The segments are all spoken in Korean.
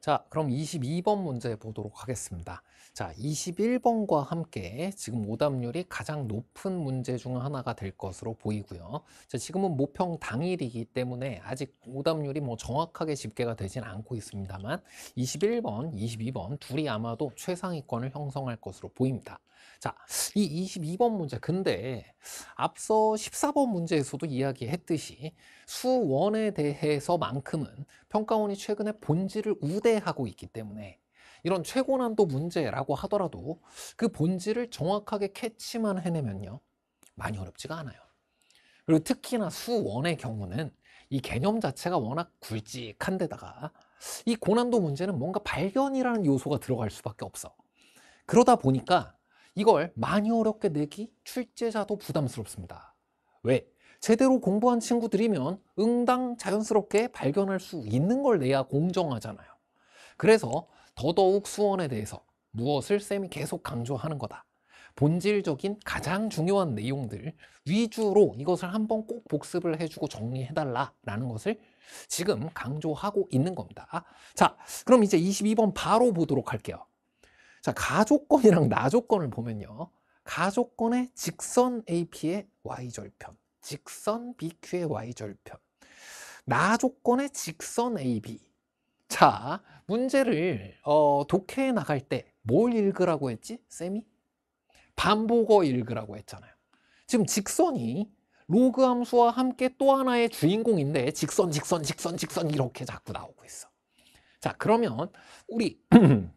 자, 그럼 22번 문제 보도록 하겠습니다. 자, 21번과 함께 지금 오답률이 가장 높은 문제 중 하나가 될 것으로 보이고요. 자, 지금은 모평 당일이기 때문에 아직 오답률이 뭐 정확하게 집계가 되진 않고 있습니다만 21번, 22번 둘이 아마도 최상위권을 형성할 것으로 보입니다. 자, 이 22번 문제 근데 앞서 14번 문제에서도 이야기했듯이 수원에 대해서만큼은 평가원이 최근에 본질을 우대하고 있기 때문에 이런 최고난도 문제라고 하더라도 그 본질을 정확하게 캐치만 해내면요 많이 어렵지가 않아요. 그리고 특히나 수원의 경우는 이 개념 자체가 워낙 굵직한 데다가 이 고난도 문제는 뭔가 발견이라는 요소가 들어갈 수밖에 없어. 그러다 보니까 이걸 많이 어렵게 내기 출제자도 부담스럽습니다. 왜? 제대로 공부한 친구들이면 응당 자연스럽게 발견할 수 있는 걸 내야 공정하잖아요. 그래서 더더욱 수원에 대해서 무엇을 쌤이 계속 강조하는 거다. 본질적인 가장 중요한 내용들 위주로 이것을 한번 꼭 복습을 해주고 정리해달라라는 것을 지금 강조하고 있는 겁니다. 자, 그럼 이제 22번 바로 보도록 할게요. 자, 가조건이랑 나조건을 보면요. 가조건의 직선 AP의 Y절편, 직선 BQ의 Y절편, 나조건의 직선 AB. 자, 문제를 독해해 나갈 때 뭘 읽으라고 했지? 쌤이? 반복어 읽으라고 했잖아요. 지금 직선이 로그 함수와 함께 또 하나의 주인공인데 직선, 직선, 직선, 직선 이렇게 자꾸 나오고 있어. 자, 그러면 우리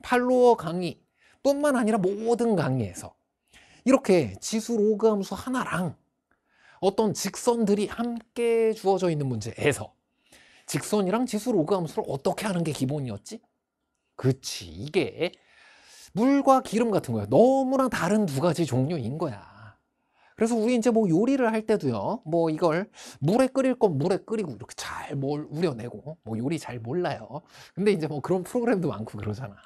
팔로워 강의 뿐만 아니라 모든 강의에서 이렇게 지수 로그 함수 하나랑 어떤 직선들이 함께 주어져 있는 문제에서 직선이랑 지수 로그 함수를 어떻게 하는 게 기본이었지? 그치, 이게 물과 기름 같은 거야. 너무나 다른 두 가지 종류인 거야. 그래서 우리 이제 뭐 요리를 할 때도요, 뭐 이걸 물에 끓일 건 물에 끓이고 이렇게 잘 뭘 우려내고, 뭐 요리 잘 몰라요. 근데 이제 뭐 그런 프로그램도 많고 그러잖아.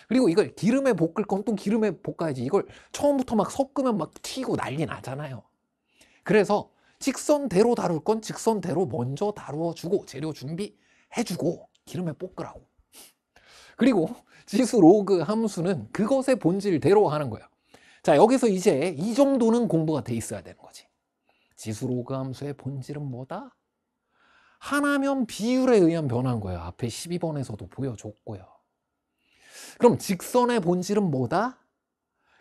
그리고 이걸 기름에 볶을 건 또 기름에 볶아야지. 이걸 처음부터 막 섞으면 막 튀고 난리 나잖아요. 그래서 직선대로 다룰 건 직선대로 먼저 다루어주고 재료 준비해주고 기름에 볶으라고. 그리고 지수 로그 함수는 그것의 본질대로 하는 거예요. 자, 여기서 이제 이 정도는 공부가 돼 있어야 되는 거지. 지수 로그 함수의 본질은 뭐다? 하나면 비율에 의한 변화인 거예요. 앞에 12번에서도 보여줬고요. 그럼 직선의 본질은 뭐다?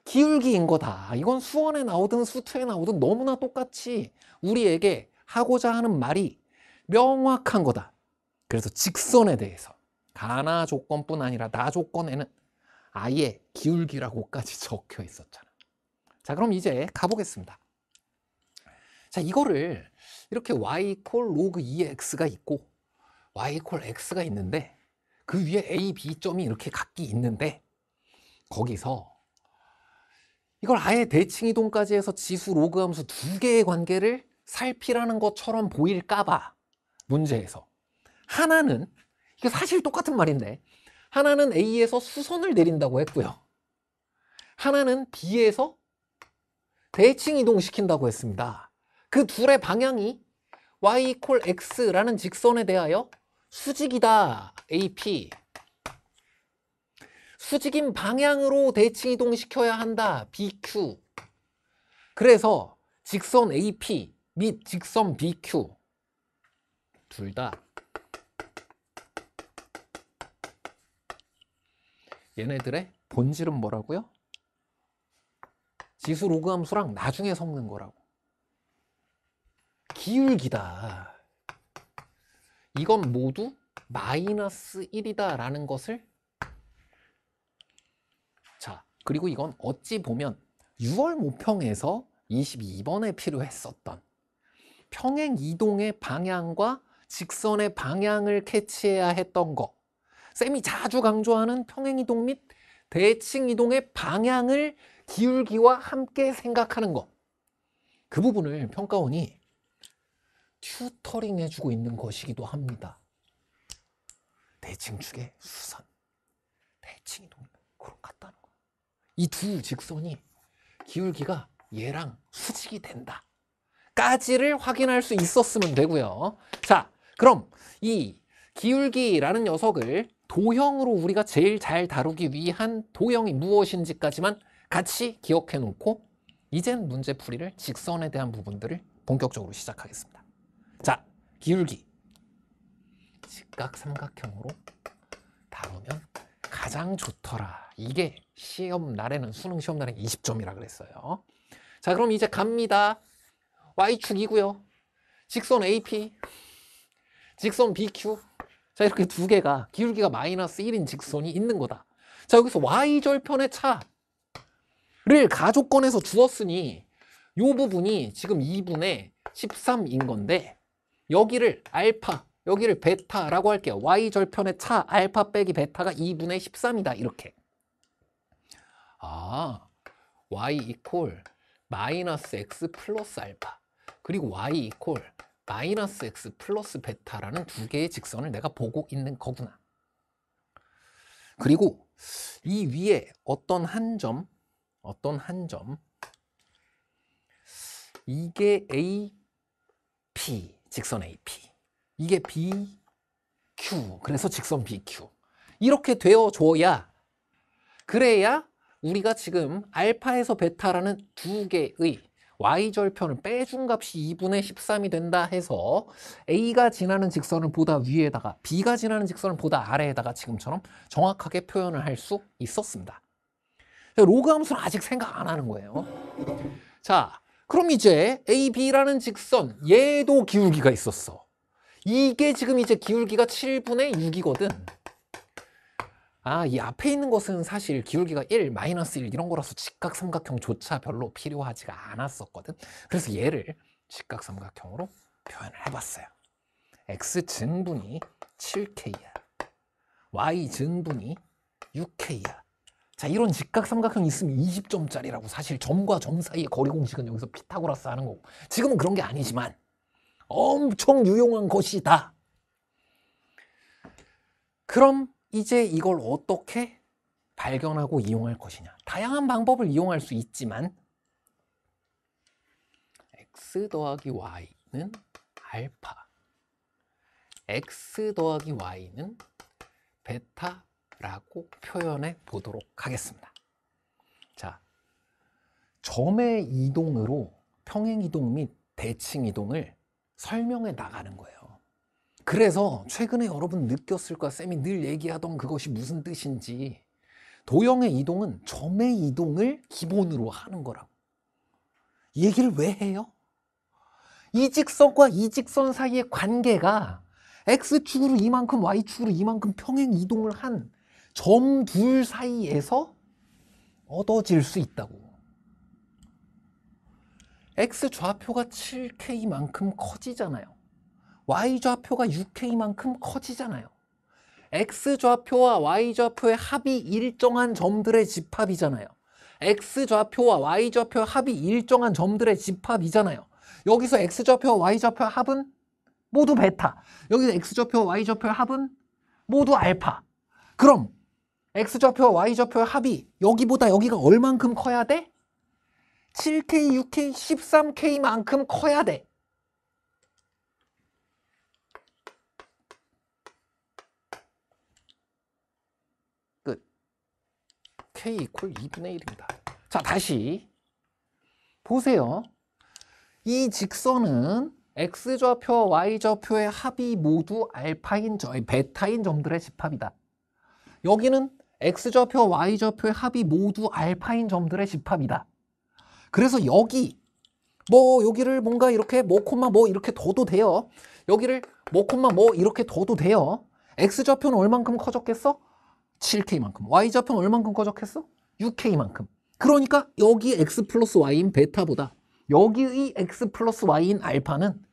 기울기인 거다. 이건 수원에 나오든 수투에 나오든 너무나 똑같이 우리에게 하고자 하는 말이 명확한 거다. 그래서 직선에 대해서 가나 조건뿐 아니라 나 조건에는 아예 기울기라고까지 적혀 있었잖아. 자, 그럼 이제 가보겠습니다. 자, 이거를 이렇게 y 콜 로그 2x가 있고 y 콜 x가 있는데 그 위에 a, b 점이 이렇게 각기 있는데 거기서 이걸 아예 대칭 이동까지 해서 지수 로그 함수 두 개의 관계를 살피라는 것처럼 보일까봐 문제에서 하나는 이게 사실 똑같은 말인데 하나는 A에서 수선을 내린다고 했고요. 하나는 B에서 대칭 이동시킨다고 했습니다. 그 둘의 방향이 y 콜 x라는 직선에 대하여 수직이다. AP. 수직인 방향으로 대칭 이동시켜야 한다. BQ. 그래서 직선 AP 및 직선 BQ 둘 다 얘네들의 본질은 뭐라고요? 지수 로그 함수랑 나중에 섞는 거라고. 기울기다. 이건 모두 마이너스 1이다 라는 것을 자, 그리고 이건 어찌 보면 6월 모평에서 22번에 필요했었던 평행 이동의 방향과 직선의 방향을 캐치해야 했던 거. 쌤이 자주 강조하는 평행 이동 및 대칭 이동의 방향을 기울기와 함께 생각하는 거. 그 부분을 평가원이 튜터링 해주고 있는 것이기도 합니다. 대칭 축의 수선, 대칭 이동 그런 같다는 거. 이 두 직선이 기울기가 얘랑 수직이 된다. 까지를 확인할 수 있었으면 되고요. 자, 그럼 이 기울기라는 녀석을 도형으로 우리가 제일 잘 다루기 위한 도형이 무엇인지까지만 같이 기억해 놓고 이젠 문제풀이를 직선에 대한 부분들을 본격적으로 시작하겠습니다. 자, 기울기. 직각삼각형으로 다루면 가장 좋더라. 이게 시험 날에는, 수능 시험 날에는 20점이라 그랬어요. 자, 그럼 이제 갑니다. Y축이고요. 직선 AP, 직선 BQ. 자, 이렇게 두 개가 기울기가 마이너스 1인 직선이 있는 거다. 자, 여기서 Y절편의 차를 가족권에서 주었으니 이 부분이 지금 2분의 13인 건데 여기를 알파, 여기를 베타라고 할게요. Y절편의 차 알파 빼기 베타가 2분의 13이다. 이렇게. 아, Y 이퀄 마이너스 X 플러스 알파 그리고 Y 이퀄 마이너스 X 플러스 베타라는 두 개의 직선을 내가 보고 있는 거구나. 그리고 이 위에 어떤 한 점 이게 AP, 직선 AP 이게 BQ, 그래서 직선 BQ 이렇게 되어줘야 그래야 우리가 지금 알파에서 베타라는 두 개의 Y절편을 빼준 값이 2분의 13이 된다 해서 A가 지나는 직선을 보다 위에다가 B가 지나는 직선을 보다 아래에다가 지금처럼 정확하게 표현을 할 수 있었습니다. 로그 함수는 아직 생각 안 하는 거예요. 자, 그럼 이제 AB라는 직선, 얘도 기울기가 있었어. 이게 지금 이제 기울기가 7분의 6이거든. 아, 이 앞에 있는 것은 사실 기울기가 1, 마이너스 1 이런 거라서 직각삼각형조차 별로 필요하지가 않았었거든. 그래서 얘를 직각삼각형으로 표현을 해봤어요. X 증분이 7K야. Y 증분이 6K야. 자, 이런 직각삼각형 있으면 20점짜리라고. 사실 점과 점 사이의 거리 공식은 여기서 피타고라스 하는 거고. 지금은 그런 게 아니지만 엄청 유용한 것이다. 그럼 이제 이걸 어떻게 발견하고 이용할 것이냐. 다양한 방법을 이용할 수 있지만 x 더하기 y는 알파, x 더하기 y는 베타라고 표현해 보도록 하겠습니다. 자, 점의 이동으로 평행이동 및 대칭이동을 설명해 나가는 거예요. 그래서 최근에 여러분 느꼈을 거야. 쌤이 늘 얘기하던 그것이 무슨 뜻인지. 도형의 이동은 점의 이동을 기본으로 하는 거라고. 이 얘기를 왜 해요? 이 직선과 이 직선 사이의 관계가 X축으로 이만큼 Y축으로 이만큼 평행 이동을 한 점 둘 사이에서 얻어질 수 있다고. X좌표가 7K만큼 커지잖아요. Y좌표가 6K만큼 커지잖아요. X좌표와 Y좌표의 합이 일정한 점들의 집합이잖아요. X좌표와 Y좌표의 합이 일정한 점들의 집합이잖아요. 여기서 X좌표와 Y좌표의 합은 모두 베타. 여기서 X좌표와 Y좌표의 합은 모두 알파. 그럼 X좌표와 Y좌표의 합이 여기보다 여기가 얼만큼 커야 돼? 7K, 6K, 13K만큼 커야 돼. K 이퀄 2분의 1입니다. 자, 다시 보세요. 이 직선은 X좌표와 Y좌표의 합이 모두 알파인 베타인 점들의 집합이다. 여기는 X좌표와 Y좌표의 합이 모두 알파인 점들의 집합이다. 그래서 여기를 뭔가 이렇게 뭐 콤마 뭐 이렇게 둬도 돼요. 여기를 뭐 콤마 뭐 이렇게 둬도 돼요. X좌표는 얼만큼 커졌겠어? 7K만큼. Y좌표는 얼만큼 커졌겠어? 6K만큼. 그러니까 여기 X 플러스 Y인 베타보다 여기의 X 플러스 Y인 알파는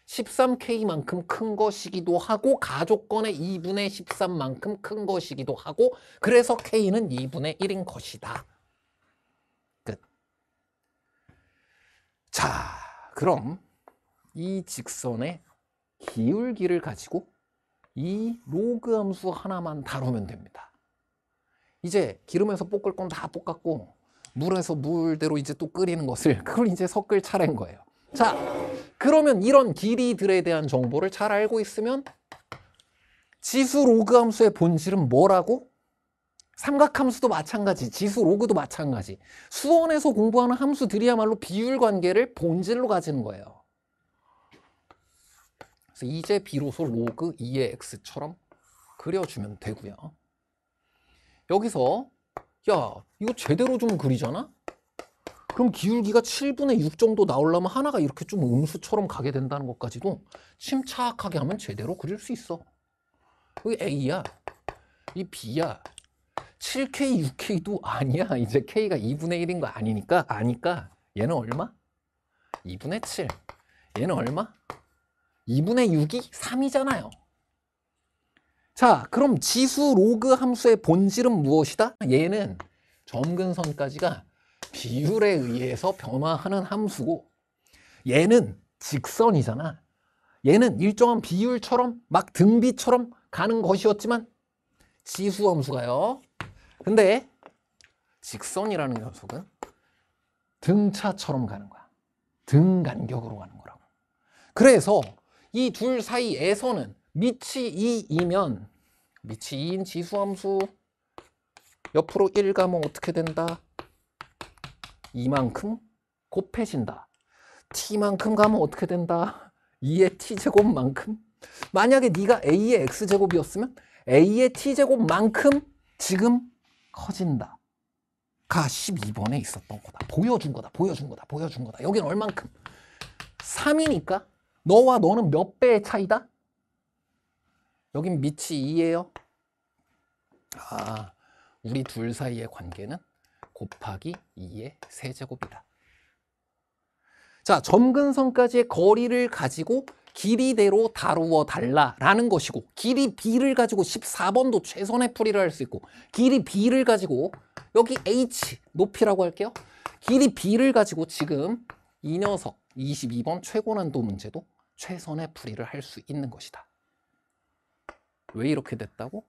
13K만큼 큰 것이기도 하고 가족권의 2분의 13만큼 큰 것이기도 하고 그래서 K는 2분의 1인 것이다. 끝. 자, 그럼 이 직선의 기울기를 가지고 이 로그 함수 하나만 다루면 됩니다. 이제 기름에서 볶을 건 다 볶았고 물에서 물대로 이제 또 끓이는 것을 그걸 이제 섞을 차례인 거예요. 자, 그러면 이런 길이들에 대한 정보를 잘 알고 있으면 지수 로그 함수의 본질은 뭐라고? 삼각함수도 마찬가지, 지수 로그도 마찬가지. 수원에서 공부하는 함수들이야말로 비율 관계를 본질로 가지는 거예요. 그래서 이제 비로소 로그 2의 x처럼 그려주면 되고요. 여기서 야, 이거 제대로 좀 그리잖아? 그럼 기울기가 7분의 6 정도 나오려면 하나가 이렇게 좀 음수처럼 가게 된다는 것까지도 침착하게 하면 제대로 그릴 수 있어. 여기 A야, 이 B야. 7K, 6K도 아니야. 이제 K가 2분의 1인 거 아니까 얘는 얼마? 2분의 7. 얘는 얼마? 2분의 6이 3이잖아요. 자, 그럼 지수 로그 함수의 본질은 무엇이다? 얘는 점근선까지가 비율에 의해서 변화하는 함수고, 얘는 직선이잖아. 얘는 일정한 비율처럼 막 등비처럼 가는 것이었지만 지수 함수가요. 근데 직선이라는 녀석은 등차처럼 가는 거야. 등간격으로 가는 거라고. 그래서 이 둘 사이에서는 밑이 2이면 밑이 2인 지수함수 옆으로 1 가면 어떻게 된다? 이만큼 곱해진다. t만큼 가면 어떻게 된다? 2의 t제곱만큼. 만약에 네가 a의 x제곱이었으면 a의 t제곱만큼 지금 커진다. 가 12번에 있었던 거다. 보여준 거다. 여긴 얼만큼? 3이니까 너와 너는 몇 배의 차이다? 여긴 밑이 2예요. 아, 우리 둘 사이의 관계는 곱하기 2의 세제곱이다. 자, 점근선까지의 거리를 가지고 길이대로 다루어 달라라는 것이고, 길이 b를 가지고 14번도 최선의 풀이를 할 수 있고, 길이 b를 가지고 여기 h 높이라고 할게요. 길이 b를 가지고 지금 이 녀석 22번 최고난도 문제도 최선의 풀이를 할 수 있는 것이다. 왜 이렇게 됐다고?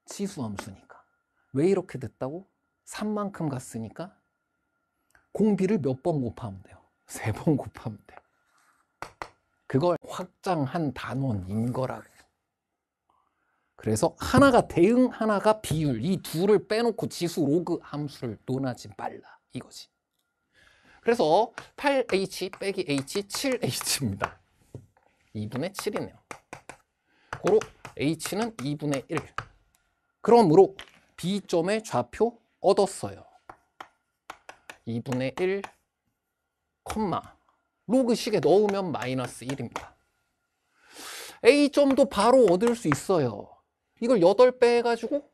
지수함수니까. 왜 이렇게 됐다고? 3만큼 갔으니까 공비를 몇 번 곱하면 돼요? 3번 곱하면 돼요. 그걸 확장한 단원인 거라고. 그래서 하나가 대응, 하나가 비율, 이 둘을 빼놓고 지수 로그 함수를 논하지 말라 이거지. 그래서 8h 빼기 h 7h입니다. 2분의 7이네요. 고로 h는 2분의 1. 그러므로 B점의 좌표 얻었어요. 2분의 1, 로그식에 넣으면 마이너스 1입니다. A점도 바로 얻을 수 있어요. 이걸 8배 해가지고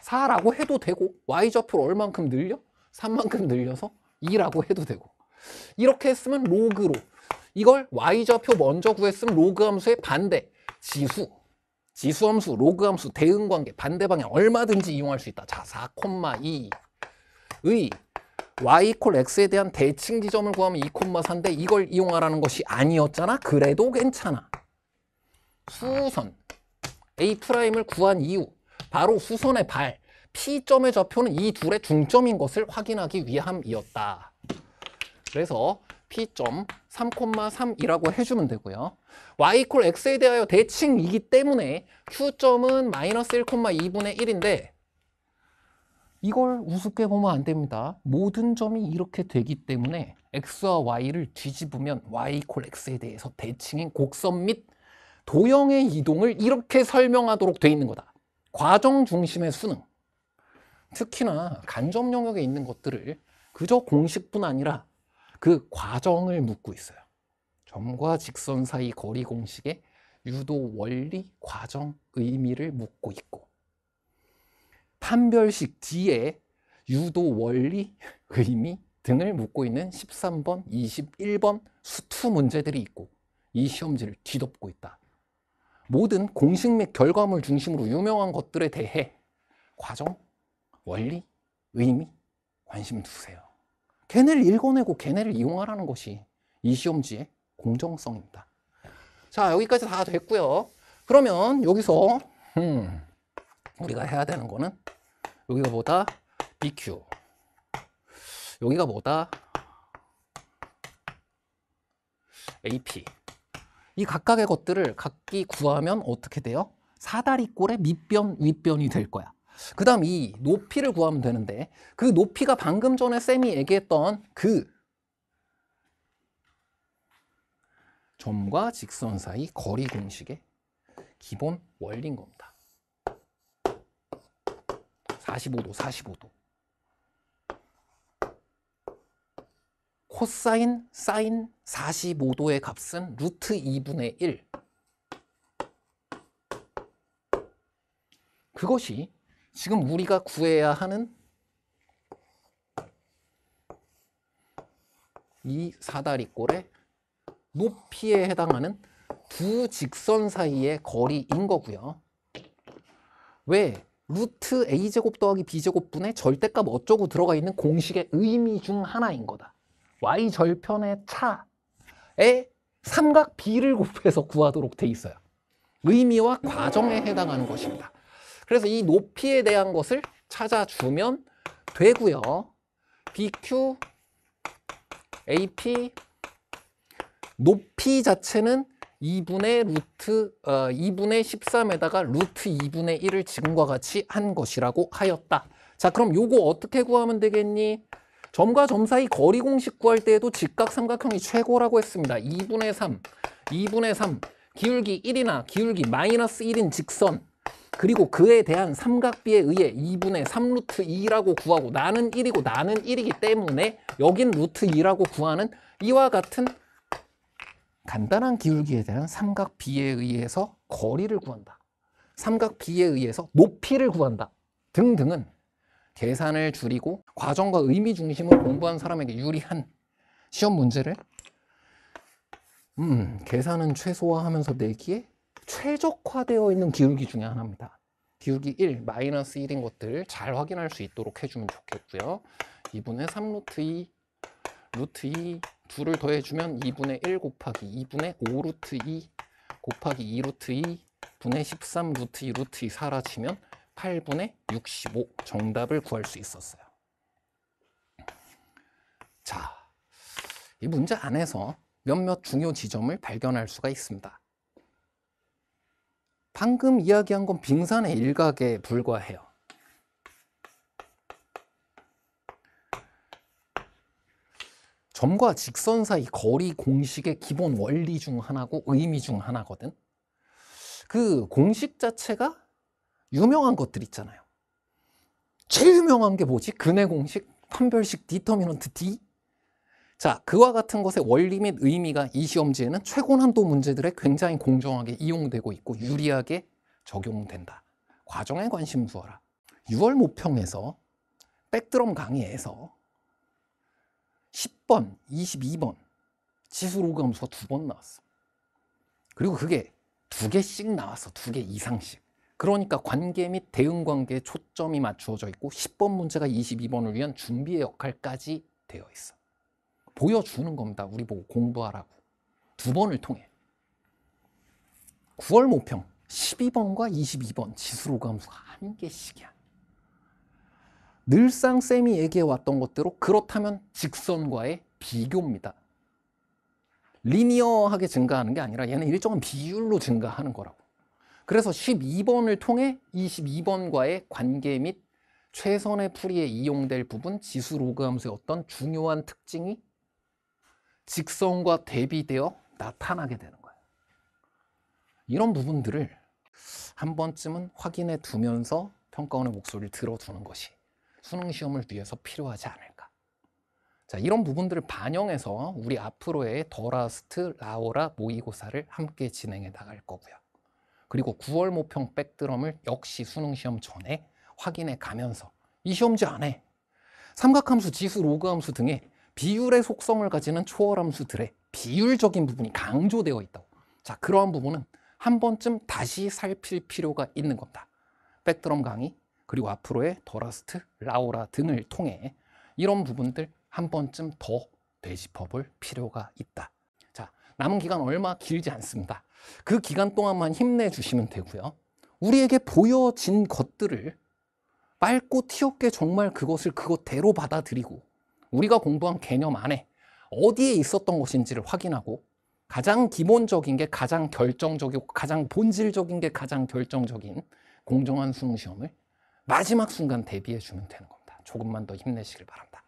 4라고 해도 되고, Y좌표를 얼만큼 늘려? 3만큼 늘려서 2라고 해도 되고. 이렇게 했으면 로그로. 이걸 Y좌표 먼저 구했으면 로그 함수의 반대. 지수함수, 로그 함수, 대응관계, 반대 방향 얼마든지 이용할 수 있다. 자, 4,2의 y 이퀄 x에 대한 대칭 지점을 구하면 2,4인데 이걸 이용하라는 것이 아니었잖아. 그래도 괜찮아. 수선 A'을 구한 이유, 바로 수선의 발, P점의 좌표는 이 둘의 중점인 것을 확인하기 위함이었다. 그래서 P점 3,3이라고 해주면 되고요. y 이퀄 x에 대하여 대칭이기 때문에 Q점은 마이너스 1,2분의 1인데 이걸 우습게 보면 안 됩니다. 모든 점이 이렇게 되기 때문에 x와 y를 뒤집으면 y 이퀄 x에 대해서 대칭인 곡선 및 도형의 이동을 이렇게 설명하도록 돼 있는 거다. 과정 중심의 수능. 특히나 간접 영역에 있는 것들을 그저 공식뿐 아니라 그 과정을 묻고 있어요. 점과 직선 사이 거리 공식의 유도 원리, 과정, 의미를 묻고 있고, 판별식 뒤에 유도 원리, 의미 등을 묻고 있는 13번, 21번 수투 문제들이 있고 이 시험지를 뒤덮고 있다. 모든 공식 및 결과물 중심으로 유명한 것들에 대해 과정, 원리, 의미 관심 두세요. 걔네를 읽어내고 걔네를 이용하라는 것이 이 시험지의 공정성입니다. 자, 여기까지 다 됐고요. 그러면 여기서 우리가 해야 되는 거는 여기가 뭐다? BQ. 여기가 뭐다? AP. 이 각각의 것들을 각기 구하면 어떻게 돼요? 사다리꼴의 밑변, 윗변이 될 거야. 그 다음 이 높이를 구하면 되는데 그 높이가 방금 전에 쌤이 얘기했던 그 점과 직선 사이 거리 공식의 기본 원리인 겁니다. 45도, 45도. 코사인, 사인 45도의 값은 루트 2분의 1. 그것이 지금 우리가 구해야 하는 이 사다리꼴의 높이에 해당하는 두 직선 사이의 거리인 거고요. 왜? 루트 a제곱 더하기 b제곱분의 절대값 어쩌고 들어가 있는 공식의 의미 중 하나인 거다. y절편의 차에 삼각 b를 곱해서 구하도록 돼 있어요. 의미와 과정에 해당하는 것입니다. 그래서 이 높이에 대한 것을 찾아주면 되고요. BQ, AP, 높이 자체는 2분의 13에다가 루트 2분의 1을 지금과 같이 한 것이라고 하였다. 자, 그럼 요거 어떻게 구하면 되겠니? 점과 점 사이 거리 공식 구할 때에도 직각삼각형이 최고라고 했습니다. 2분의 3, 2분의 3, 기울기 1이나 기울기 마이너스 1인 직선, 그리고 그에 대한 삼각비에 의해 2분의 3 루트 2라고 구하고 나는 1이고 나는 1이기 때문에 여긴 루트 2라고 구하는 이와 같은 간단한 기울기에 대한 삼각비에 의해서 거리를 구한다. 삼각비에 의해서 높이를 구한다. 등등은 계산을 줄이고 과정과 의미 중심을 공부한 사람에게 유리한 시험 문제를 계산은 최소화하면서 내기에 최적화되어 있는 기울기 중에 하나입니다. 기울기 1, 마이너스 1인 것들 잘 확인할 수 있도록 해주면 좋겠고요. 2분의 3 루트 2, 루트 2 2를 더해주면 2분의 1 곱하기 2분의 5 루트 2 곱하기 2 루트 2 분의 13 루트 2 루트 2 사라지면 8분의 65 정답을 구할 수 있었어요. 자, 이 문제 안에서 몇몇 중요 지점을 발견할 수가 있습니다. 방금 이야기한 건 빙산의 일각에 불과해요. 점과 직선 사이 거리 공식의 기본 원리 중 하나고 의미 중 하나거든. 그 공식 자체가 유명한 것들 있잖아요. 제일 유명한 게 뭐지? 근해 공식, 판별식 디터미넌트 D. 자, 그와 같은 것의 원리 및 의미가 이 시험지에는 최고 난도 문제들에 굉장히 공정하게 이용되고 있고 유리하게 적용된다. 과정에 관심 두어라. 6월 모평에서 백드럼 강의에서 10번, 22번 지수로그 함수가 2번 나왔어. 그리고 그게 2개씩 나왔어. 2개 이상씩. 그러니까 관계 및 대응 관계에 초점이 맞추어져 있고 10번 문제가 22번을 위한 준비의 역할까지 되어 있어. 보여주는 겁니다. 우리 보고 공부하라고. 2번을 통해. 9월 모평 12번과 22번 지수로그 함수가 1개씩이야. 늘상 쌤이 얘기해왔던 것대로 그렇다면 직선과의 비교입니다. 리니어하게 증가하는 게 아니라 얘는 일정한 비율로 증가하는 거라고. 그래서 12번을 통해 22번과의 관계 및 최선의 풀이에 이용될 부분 지수로그 함수의 어떤 중요한 특징이 직선과 대비되어 나타나게 되는 거예요. 이런 부분들을 한 번쯤은 확인해 두면서 평가원의 목소리를 들어두는 것이 수능 시험을 위해서 필요하지 않을까. 자, 이런 부분들을 반영해서 우리 앞으로의 더라스트, 라오라 모의고사를 함께 진행해 나갈 거고요. 그리고 9월 모평 백드럼을 역시 수능 시험 전에 확인해 가면서 이 시험지 안에 삼각함수, 지수, 로그함수 등의 비율의 속성을 가지는 초월함수들의 비율적인 부분이 강조되어 있다고. 자, 그러한 부분은 한 번쯤 다시 살필 필요가 있는 겁니다. 백드럼 강의, 그리고 앞으로의 더라스트, 라오라 등을 통해 이런 부분들 한 번쯤 더 되짚어 볼 필요가 있다. 자, 남은 기간 얼마 길지 않습니다. 그 기간 동안만 힘내주시면 되고요. 우리에게 보여진 것들을 맑고 티없게 정말 그것을 그것대로 받아들이고 우리가 공부한 개념 안에 어디에 있었던 것인지를 확인하고 가장 기본적인 게 가장 결정적이고 가장 본질적인 게 가장 결정적인 공정한 수능 시험을 마지막 순간 대비해 주면 되는 겁니다. 조금만 더 힘내시길 바랍니다.